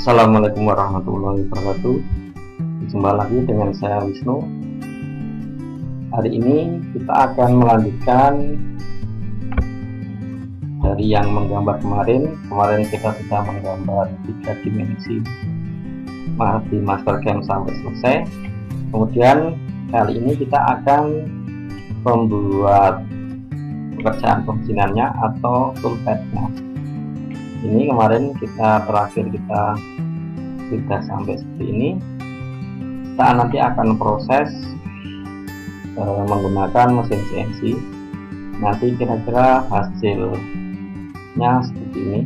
Assalamualaikum warahmatullahi wabarakatuh. Jumpa lagi dengan saya Wisnu. Hari ini kita akan melanjutkan dari yang menggambar kemarin. Kemarin kita sudah menggambar 3 dimensi di Mastercam sampai selesai. Kemudian kali ini kita akan membuat pekerjaan pemesinannya atau toolpad-nya. Ini kemarin terakhir kita sudah sampai seperti ini. Kita nanti akan proses menggunakan mesin CNC. Nanti kira-kira hasilnya seperti ini,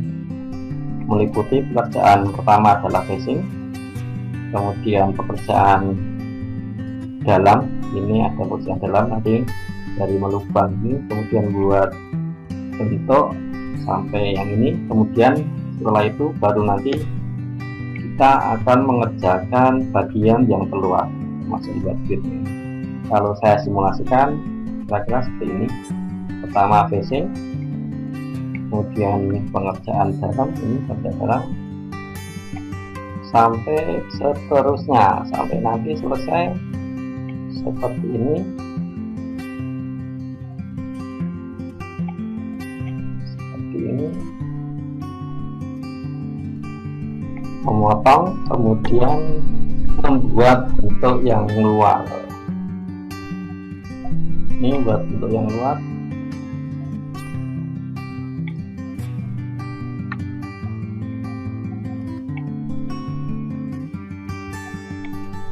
meliputi pekerjaan pertama adalah facing, kemudian pekerjaan dalam. Ini ada pekerjaan dalam nanti dari melubang ini, kemudian buat bentuk sampai yang ini. Kemudian setelah itu baru nanti kita akan mengerjakan bagian yang keluar, masuk buat bitnya. Kalau saya simulasikan kira-kira seperti ini. Pertama facing, kemudian pengerjaan dalam, ini bagian dalam, sampai seterusnya sampai nanti selesai seperti ini. Memotong, kemudian membuat bentuk yang luar. Ini buat bentuk yang luar.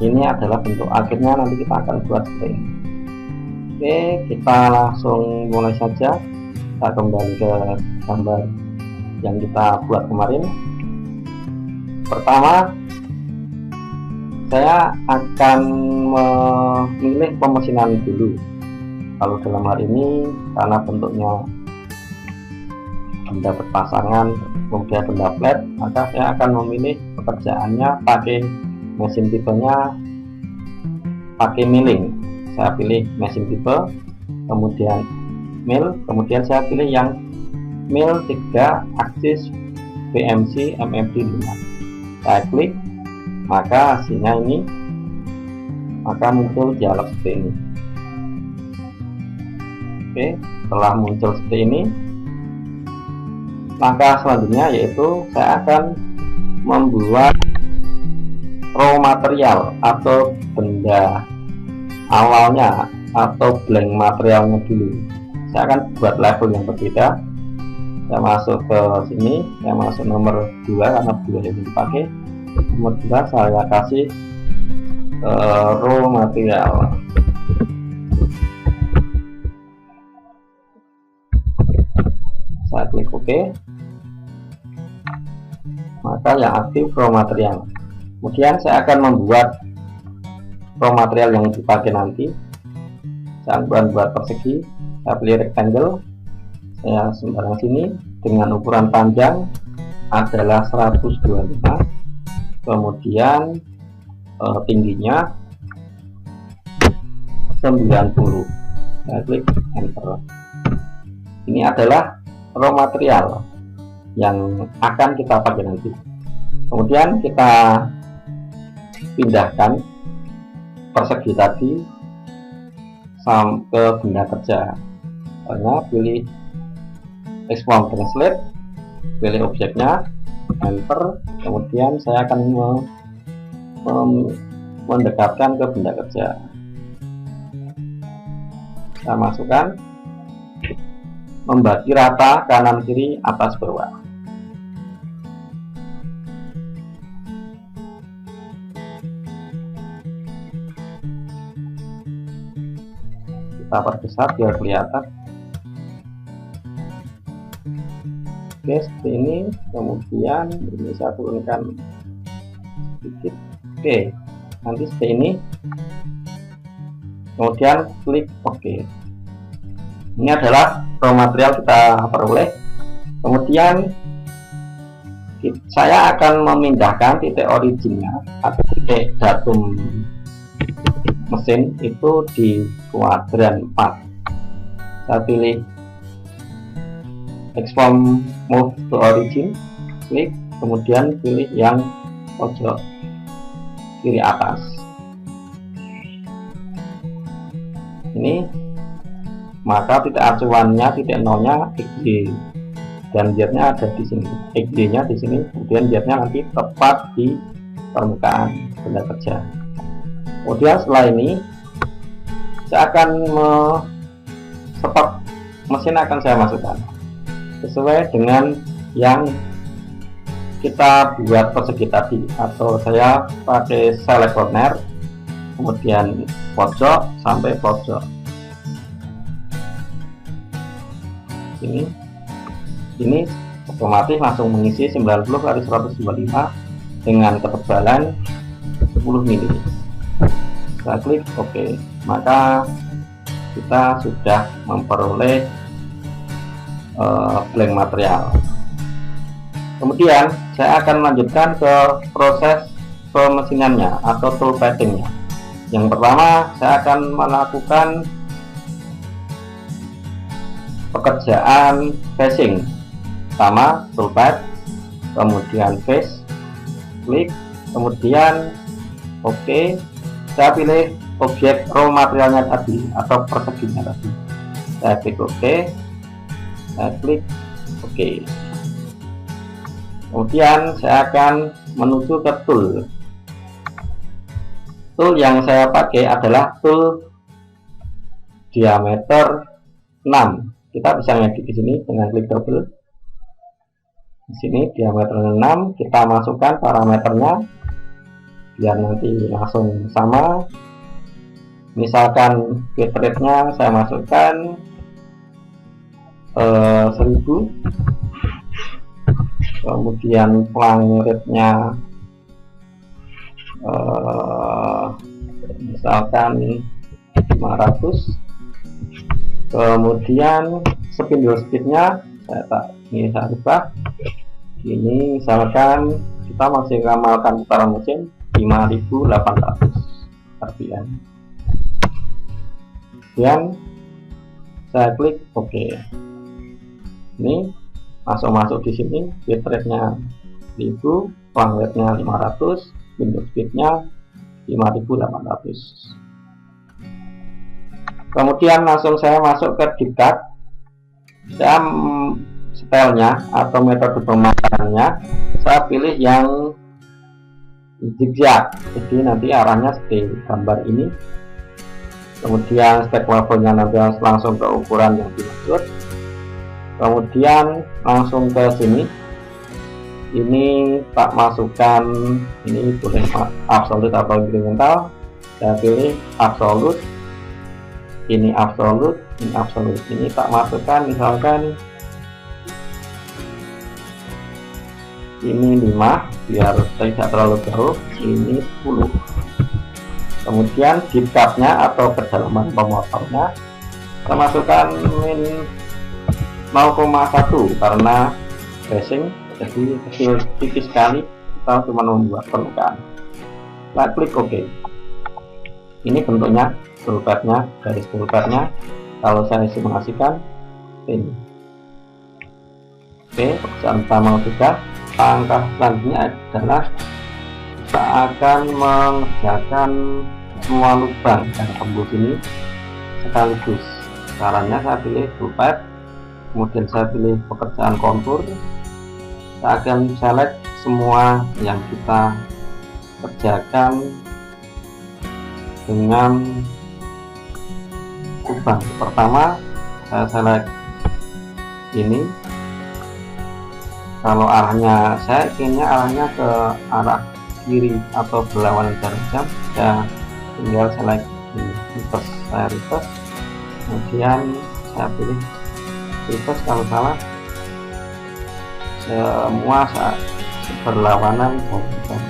Ini adalah bentuk akhirnya, nanti kita akan buat seperti ini. Oke, kita langsung mulai saja. Kita kembali ke gambar yang kita buat kemarin. Pertama, saya akan memilih pemesinan dulu. Kalau dalam hal ini karena bentuknya benda berpasangan kemudian benda flat, maka saya akan memilih pekerjaannya pakai mesin tipenya pakai milling. Saya pilih mesin tipe, kemudian mill, kemudian saya pilih yang mill 3 aksis PMC MFD 5. Saya klik, maka hasilnya ini, maka muncul dialog seperti ini. Oke, setelah muncul seperti ini, langkah selanjutnya yaitu saya akan membuat raw material atau benda awalnya atau blank materialnya dulu. Saya akan buat level yang berbeda. Saya masuk ke sini, saya masuk nomor 2 karena 2 yang dipakai. Nomor 2 saya kasih raw material. Saya klik OK. Maka yang aktif raw material. Kemudian saya akan membuat raw material yang dipakai nanti. Saya akan buat persegi. Saya pilih rectangle. Saya sembarang sini dengan ukuran panjang adalah 125, kemudian tingginya 90. Saya klik enter. Ini adalah raw material yang akan kita pakai nanti. Kemudian kita pindahkan persegi tadi ke benda kerja. Karena pilih export translate, pilih objeknya, enter, kemudian saya akan mendekatkan ke benda kerja. Saya masukkan, membagi rata kanan kiri atas bawah. Kita perbesar biar kelihatan. Oke, seperti ini. Kemudian ini saya turunkan sedikit. Oke, nanti seperti ini. Kemudian klik OK. Ini adalah raw material kita peroleh. Kemudian saya akan memindahkan titik originnya atau titik datum mesin itu di kuadran 4. Saya pilih export move to origin, klik, kemudian pilih yang pojok kiri atas. Ini maka titik acuannya, titik nolnya XY dan Z-nya ada di sini, XY-nya di sini, kemudian Z-nya nanti tepat di permukaan benda kerja. Kemudian setelah ini saya akan stop mesin akan saya masukkan sesuai dengan yang kita buat persegi tadi, atau saya pakai select corner, kemudian pojok sampai pojok. Ini otomatis langsung mengisi 90 kali 125 dengan ketebalan 10 mili. Saya klik OK, maka kita sudah memperoleh blank material. Kemudian saya akan melanjutkan ke proses pemesinannya atau tool paddingnya. Yang pertama saya akan melakukan pekerjaan facing, pertama toolpad, kemudian face, klik, kemudian OK. Saya pilih objek raw materialnya tadi atau perseginya tadi, saya klik OK, saya klik OK. Kemudian saya akan menuju ke tool. Tool yang saya pakai adalah tool diameter 6. Kita bisa ngedit di sini dengan klik double. Di sini diameter 6, kita masukkan parameternya biar nanti langsung sama. Misalkan bit rate-nya saya masukkan 1000. Kemudian pelang rate-nya misalkan 500. Kemudian spindle speed-nya saya rubah. Ini misalkan kita masih mengamalkan putaran mesin 5800 RPM. Kemudian saya klik OK. Ini masuk di sini, bit rate-nya 1000, pelang rate-nya 500, spindle speed-nya 5800. Kemudian langsung saya masuk ke diktat. Saya stylenya atau metode pemasangannya saya pilih yang zigzag, jadi nanti arahnya seperti gambar ini. Kemudian stack levelnya nanti langsung ke ukuran yang dimaksud. Kemudian langsung ke sini, ini tak masukkan, ini boleh absolute atau incremental, saya pilih absolute. Ini absolute, ini absolute, ini tak masukkan, misalkan ini 5 biar tidak terlalu jauh, ini 10. Kemudian diktatnya atau kedalaman pemotornya kita masukkan min 0,1 karena facing, jadi kecil tipis sekali, kita cuma membuat permukaan. Kita klik OK. Ini bentuknya toolpad-nya, garis toolpad-nya. Kalau saya simulasikan ini. Oke, pekerjaan pertama sudah. Langkah selanjutnya adalah kita akan mengerjakan semua lubang dan tembus ini sekaligus. Caranya saya pilih toolpad, kemudian saya pilih pekerjaan kontur. Saya akan select semua yang kita kerjakan dengan lubang. Pertama saya select ini. Kalau arahnya, saya inginnya arahnya ke arah kiri atau berlawanan jarum jam, saya tinggal select ini, reverse. Saya reverse, kemudian saya pilih reverse. Kalau salah, semua berlawanan jarum jam.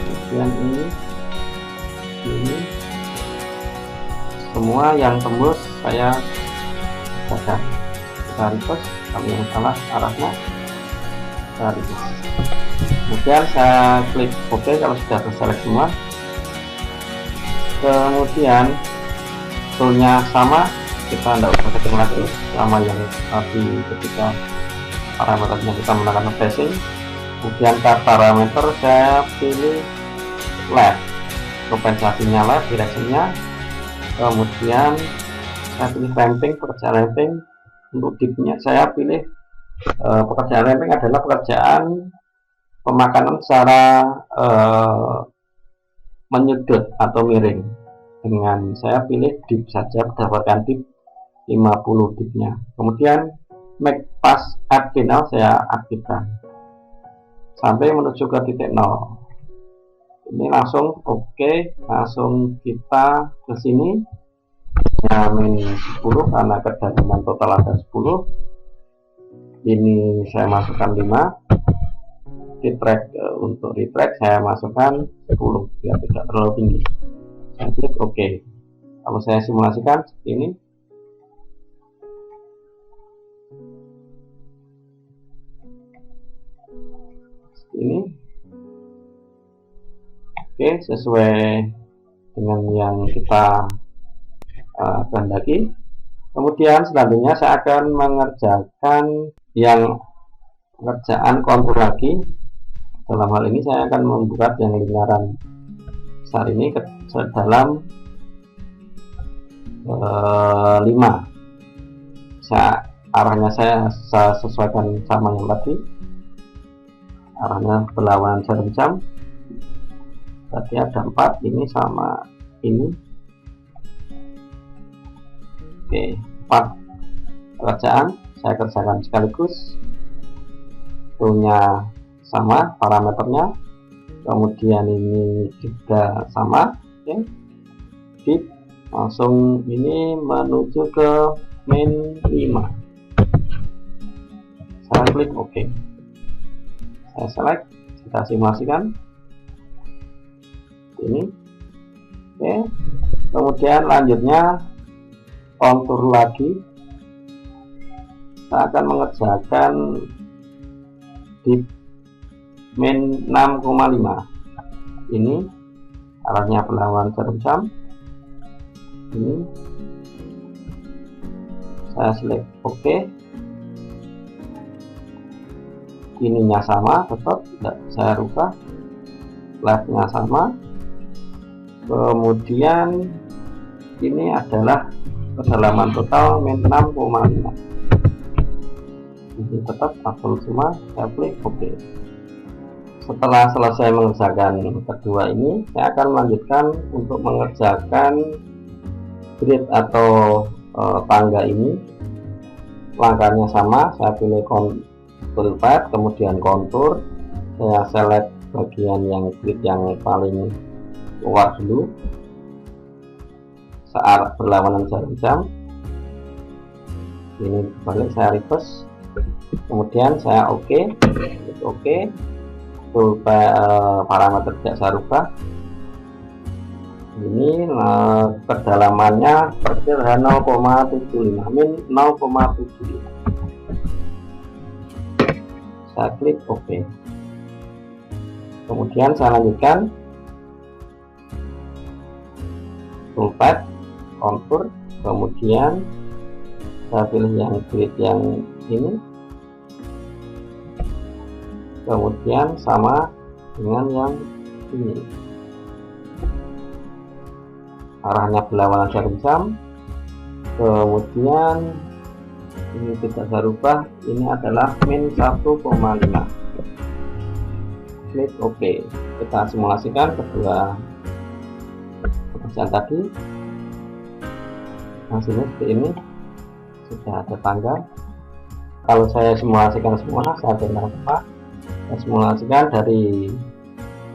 Kemudian ini semua yang tembus saya baca. Kita reverse, kalau yang salah arahnya saya reverse. Kemudian saya klik OK kalau sudah terselect semua. Kemudian toolnya sama, kita tidak usah setting lagi sama yang tadi ketika parameternya kita menggunakan facing. Kemudian parameter saya pilih left, kompensasinya left, directionnya. Kemudian saya pilih ramping, pekerjaan ramping. Untuk dipnya saya pilih pekerjaan ramping adalah pekerjaan pemakanan secara menyudut atau miring. Dengan saya pilih dip saja berdasarkan dip 50 dipnya. Kemudian make pass at final saya aktifkan sampai menuju ke titik 0. Ini langsung oke, langsung kita ke sini ya, min 10 karena kedalaman total ada 10. Ini saya masukkan 5. Retract, untuk retract saya masukkan 10 biar tidak terlalu tinggi. Saya klik oke. Kalau saya simulasikan seperti ini, oke, sesuai dengan yang kita kehendaki. Kemudian selanjutnya saya akan mengerjakan yang pekerjaan kontur lagi. Dalam hal ini saya akan membuat yang lingkaran besar ini ke dalam 5. Arahnya saya sesuaikan sama yang tadi, arahnya berlawanan jarum jam. Tadi ada 4, ini sama ini. Oke, 4 pekerjaan saya kerjakan sekaligus. Toolnya sama, parameternya, kemudian ini juga sama. Oke, dip langsung ini menuju ke min 5. Saya klik oke. Saya select, kita simulasikan ini. Oke, kemudian lanjutnya kontur lagi. Saya akan mengerjakan di min 6,5. Ini arahnya berlawanan jarum jam. Ini saya select oke. Ininya sama, tetap tidak saya rubah. Leftnya sama. Kemudian ini adalah kedalaman total min 6,5. Ini tetap absolut semua, saya klik oke. Setelah selesai mengerjakan kedua ini, saya akan melanjutkan untuk mengerjakan grid atau tangga ini. Langkahnya sama, saya pilih control pad, kemudian kontur. Saya select bagian yang grid yang paling luar dulu, searah berlawanan jarum jam. Ini balik, saya reverse, kemudian saya oke. Parameter tidak saya rubah. Ini kedalamannya perkir 0,75 min 0,75. Saya klik oke. Kemudian saya lanjutkan toolpad, kontur, kemudian saya pilih yang grid yang ini, kemudian sama dengan yang ini, arahnya berlawanan jarum jam. Kemudian ini tidak saya rubah, ini adalah min 1,5. Klik oke. Kita simulasikan kedua pekerjaan tadi. Hasilnya seperti ini, sudah ada tangga. Kalau saya simulasikan semua, saya simulasikan dari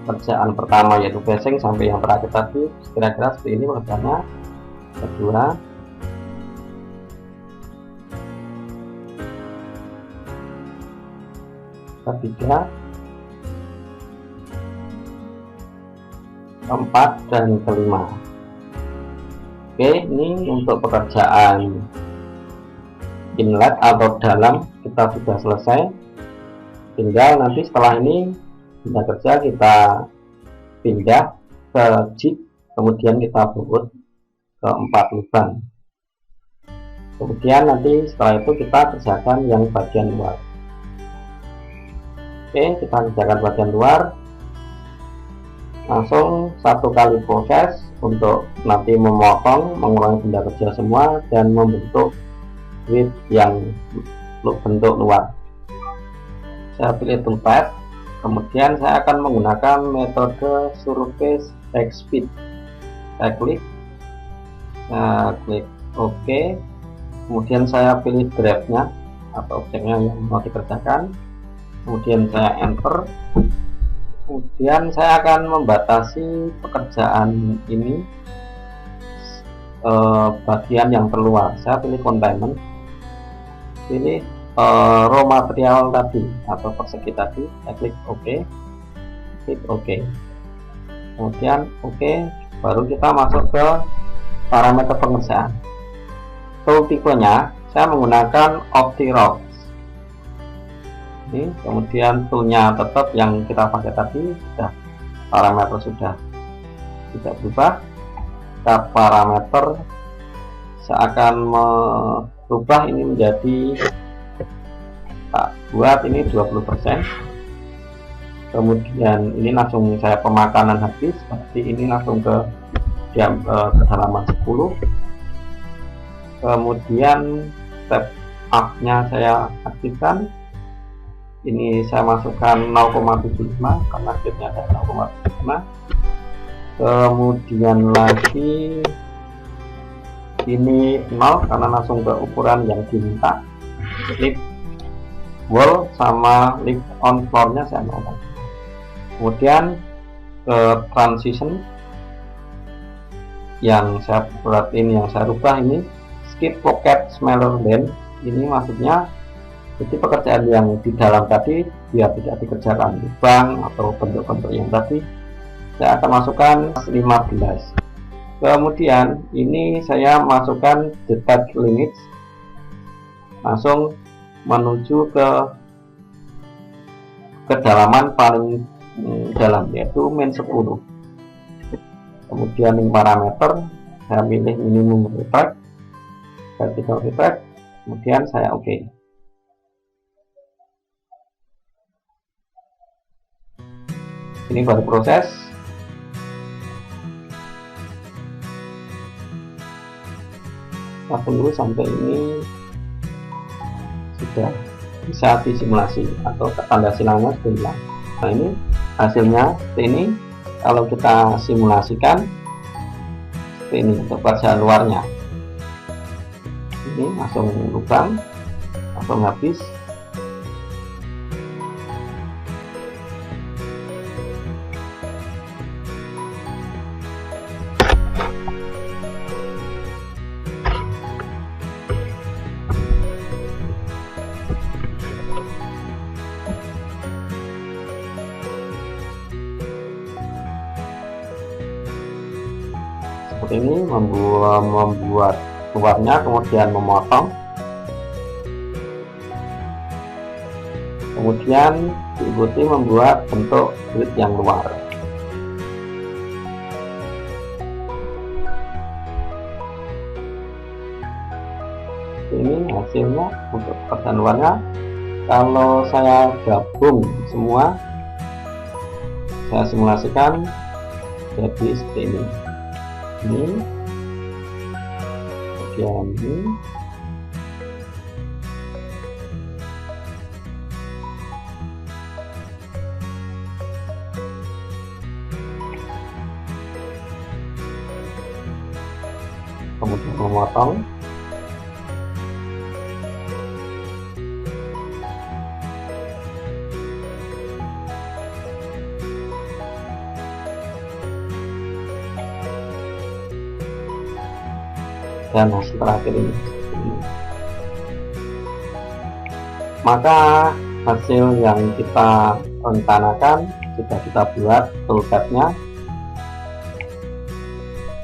pekerjaan pertama yaitu facing sampai yang terakhir tadi, kira-kira seperti ini pekerjaannya. Kedua, ketiga, keempat, dan kelima. Oke, ini untuk pekerjaan inlet atau dalam kita sudah selesai. Tinggal nanti setelah ini kita kerja, kita pindah ke jig, kemudian kita buat ke 4 lubang. Kemudian nanti setelah itu kita kerjakan yang bagian luar. Oke, kita kerjakan bagian luar. Langsung satu kali proses untuk nanti memotong, mengurangi benda kerja semua, dan membentuk grid yang bentuk luar. Saya pilih toolpad, kemudian saya akan menggunakan metode surface text speed. Saya klik OK, kemudian saya pilih drive-nya atau objeknya yang mau dikerjakan, kemudian saya enter. Kemudian saya akan membatasi pekerjaan ini bagian yang terluar. Saya pilih containment, pilih raw material tadi atau persegi tadi, saya klik OK, kemudian OK, baru kita masuk ke parameter pengerjaan. Tool tipenya saya menggunakan OptiRocks. Ini kemudian toolnya tetap yang kita pakai tadi, sudah parameter sudah tidak berubah. Kita parameter saya akan merubah ini menjadi, tak buat ini 20%, kemudian ini langsung saya pemakanan habis, seperti ini langsung ke kedalaman 10, kemudian step up nya saya aktifkan. Ini saya masukkan 0,75 karena gridnya ada 0,75. Kemudian lagi ini 0 karena langsung ke ukuran yang diminta. Lift wall sama lift on floor nya saya 0. Kemudian ke transition yang saya yang saya rubah ini skip pocket smaller than. Ini maksudnya jadi pekerjaan yang di dalam tadi biar tidak dikerjakan lubang atau bentuk-bentuk yang tadi, saya akan masukkan 15. Kemudian ini saya masukkan detach limits, langsung menuju ke kedalaman paling dalam, yaitu min 10. Kemudian ini parameter saya pilih minimum retract, vertical retract, kemudian saya OK. Ini baru proses. Kita tunggu sampai ini sudah bisa disimulasi atau tanda silangnya sudah hilang. Nah, ini hasilnya seperti ini. Kalau kita simulasikan seperti ini untuk pekerjaan luarnya. Ini langsung lubang, langsung habis. Seperti ini membuat luarnya, kemudian memotong, kemudian diikuti membuat bentuk grid yang luar. Ini hasilnya untuk pekerjaan luarnya. Kalau saya gabung semua, saya simulasikan jadi seperti ini. Ini bagian ini, kemudian memotong, dan hasil terakhir ini. Maka hasil yang kita rencanakan sudah kita buat toolpad-nya,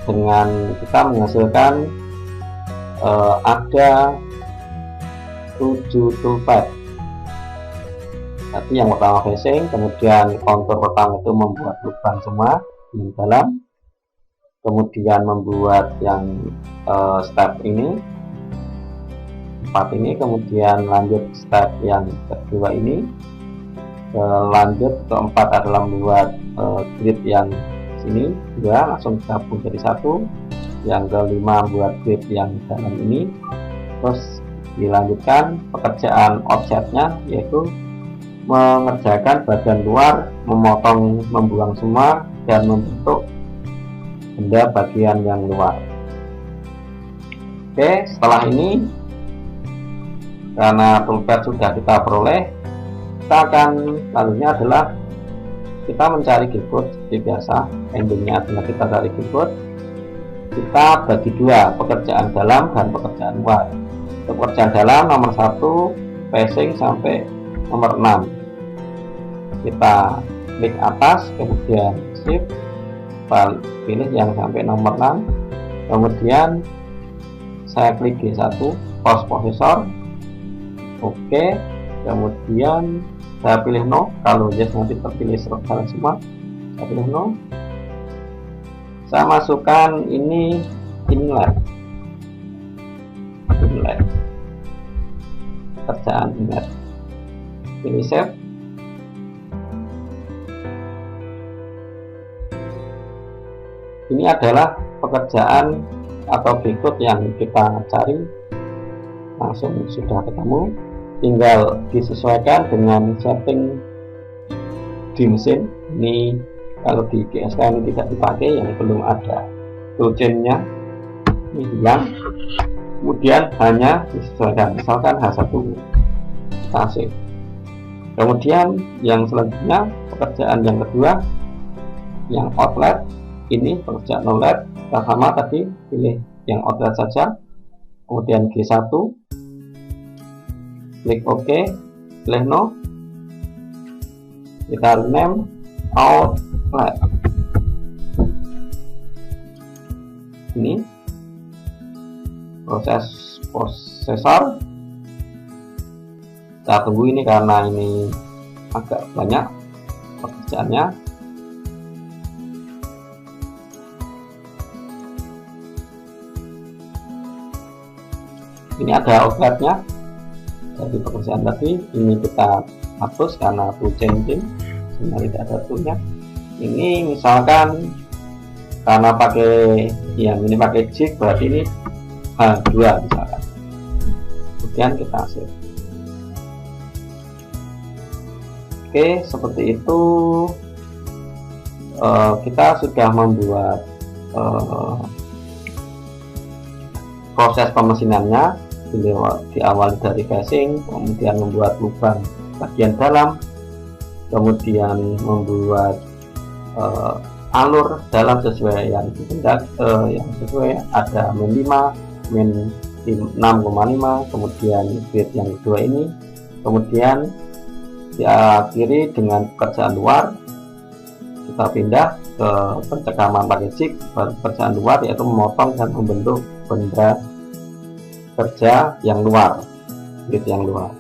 dengan kita menghasilkan ada 7 toolpad. Tadi yang pertama facing, kemudian kontur pertama itu membuat lubang semua di dalam, kemudian membuat yang step ini 4 ini, kemudian lanjut step yang kedua ini, Lanjut keempat adalah membuat grid yang sini 2 langsung gabung jadi 1. Yang kelima membuat grid yang dalam ini. Terus dilanjutkan pekerjaan objeknya, yaitu mengerjakan bagian luar, memotong, membuang semua, dan membentuk benda bagian yang luar. Oke, setelah ini karena toolpath sudah kita peroleh, kita akan selanjutnya adalah kita mencari keyboard seperti biasa. Endingnya adalah kita cari keyboard. Kita bagi dua, pekerjaan dalam dan pekerjaan luar. Untuk pekerjaan dalam nomor 1 passing sampai nomor 6. Kita klik atas, kemudian shift, pilih yang sampai nomor 6. Kemudian saya klik G1 pause processor. Oke, kemudian saya pilih no. Kalau yes nanti terpilih serta semua. Saya pilih no. Saya masukkan ini inlet. Pekerjaan inlet. Pilih save. Ini adalah pekerjaan atau berikut yang kita cari. Langsung sudah ketemu. Tinggal disesuaikan dengan setting di mesin. Ini kalau di GSK ini tidak dipakai, yang belum ada toolchain-nya ini hilang. Kemudian hanya disesuaikan, misalkan H1 kita save. Kemudian yang selanjutnya pekerjaan yang kedua, yang outlet. Ini pekerjaan outlet, kita sama tadi pilih yang outlet saja. Kemudian G1, klik OK, pilih no, kita rename outlet. Ini prosesor, kita tunggu ini karena ini agak banyak pekerjaannya. Ini ada outletnya. Jadi pekerjaan tadi ini kita hapus karena tool changing, sebenarnya tidak ada toolnya. Ini misalkan karena pakai yang ini pakai jig, berarti ini H2 misalkan. Kemudian kita save. Oke, seperti itu kita sudah membuat proses pemesinannya. Diawali dari casing, kemudian membuat lubang bagian dalam, kemudian membuat alur dalam sesuai yang dikehendaki, yang sesuai ada min 5, min 6,5, kemudian grid yang kedua ini, kemudian diakhiri dengan pekerjaan luar. Kita pindah ke pencekaman pakai jig. Pekerjaan luar yaitu memotong dan membentuk benda kerja yang luar, grid yang luar.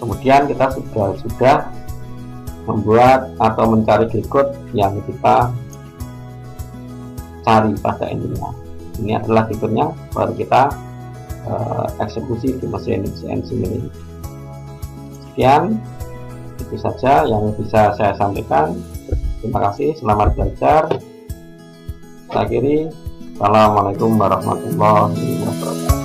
Kemudian kita sudah membuat atau mencari keyboard yang kita cari pada intinya. Ini adalah keyboardnya, baru kita eksekusi di mesin CNC ini. Sekian, itu saja yang bisa saya sampaikan. Terima kasih, selamat belajar. Saya akhiri. Assalamualaikum warahmatullahi wabarakatuh.